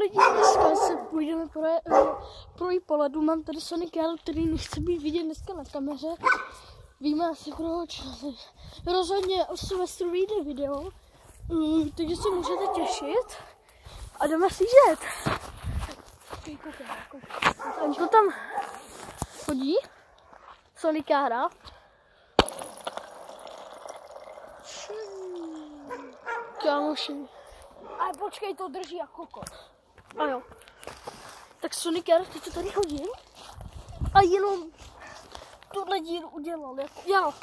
lidi, dneska se půjdeme projít po ledu. Mám tady Sonic Jaro, který nechce být vidět dneska na kameře. Víme asi proč. Rozhodně o Silvestru vyjde video, takže se můžete těšit. A jdeme si jet. On to tam chodí. Sonic Jaro. Kámoši. Ale počkej, to drží jako kokot. A jo. Tak Sonic Jaro, teď to tady hodím. A jenom tuhle díru udělal. Jo.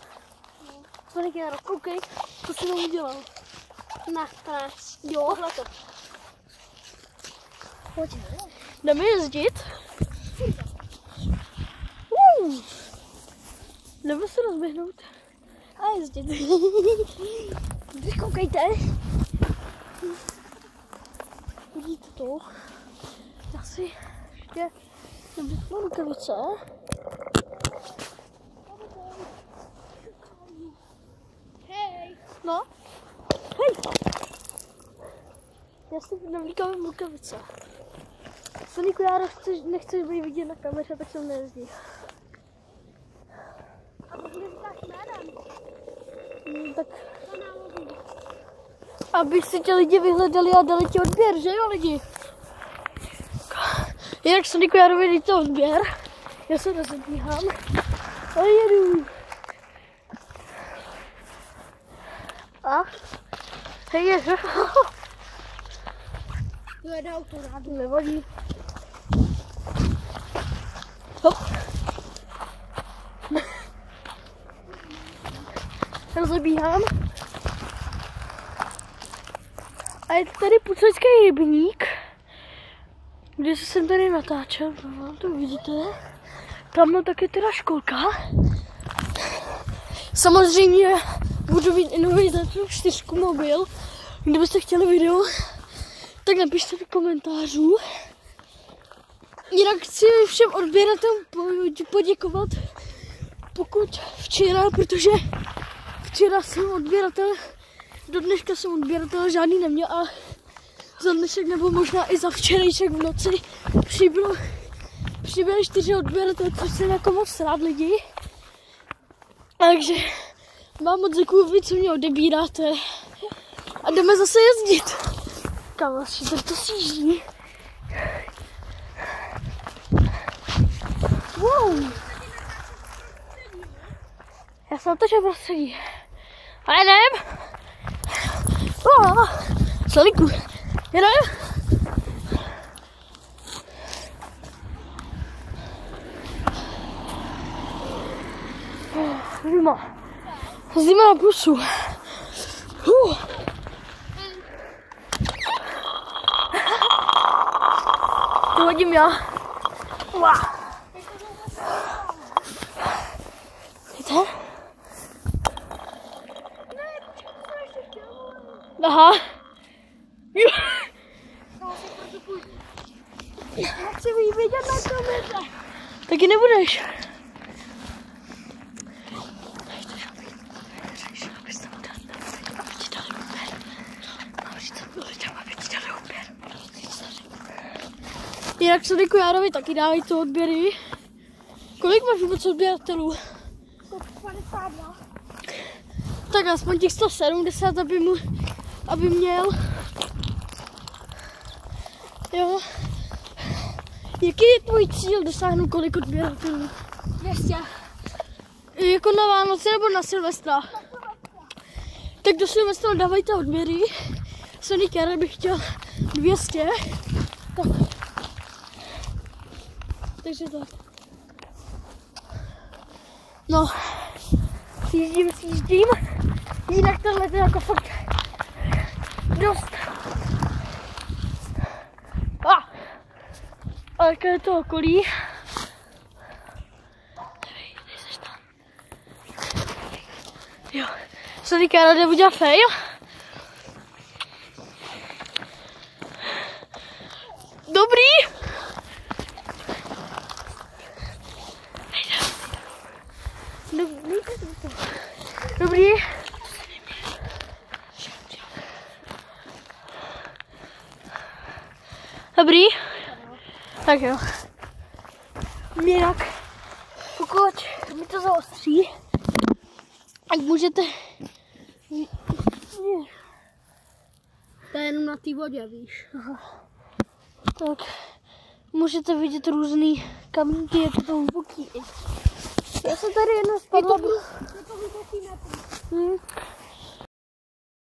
Sonic Jaro, koukej, co jsem tam udělal. Na trás. Jo. Tohle to. Pojď. Jdeme jezdit. Jdeme se rozběhnout. A jezdit. Když koukejte. Vidíte to? Já si ještě nebytnu rukavice. Hej. No. Hej. Já si navlíkám rukavice. Sonicu, já nechci být vidět na kameře, tak jsem nejezdí. A to bude tak jménem. Tak. Aby si tě lidi vyhledali a dali ti odběr, že jo lidi? Jinak Sonicu, já dovedli to odběr. Já se rozebíhám. A jedu. A? Hej, jedu. Dojede auto rádu. Nevadí. Hop. Rozebíhám. A je tady Puclecký rybník, kde jsem tady natáčel, to vidíte. Tam taky teda školka. Samozřejmě budu mít i nový Zetro 4 mobil. Kdybyste chtěli video, tak napište do komentářů. Jinak chci všem odběratelům poděkovat, pokud včera, protože včera jsem odběratel, do dneška jsem odběratel žádný neměl a za dnešek nebo možná i za včerejšek v noci přibyli 4 odběratele, což jsem jako moc rád lidi. Takže vám moc děkuju, vy, co mě odebíráte a jdeme zase jezdit. Kamaši, tak to sjíždí. Wow. Já jsem to, že prostředí. A jedem. Sonicu, jedem. Zima. Zima na plusu. To hodím já. Víte? Aha. Nechci jí vidět na kameře. Taky nebudeš. Jinak Sonicu Járovi taky dávají to odběry. Kolik máš vůbec odběratelů? 152. Tak aspoň těch 170, aby měl. Jo. Jaký je tvůj cíl dosáhnout kolik odběratelů? 200. Jako na Vánoce nebo na Silvestra? Tak do Silvestra dávajte odběry. Sonic Jaro bych chtěl 200. Takže tak. No. Sjíždím. Jinak tohle je jako fakt dost. A jaké je to okolí? Nejseš tam. Jo. Sonic Jaro jde udělat fail. Dobrý. Dobrý. Dobrý? Tak jo. Jinak, pokud mi to zaostří, tak můžete... To je jenom na té vodě, víš. Aha. Tak můžete vidět různý kamínky, jak je to hluboký. Já jsem tady jedno spadla. Je to hluboký metr.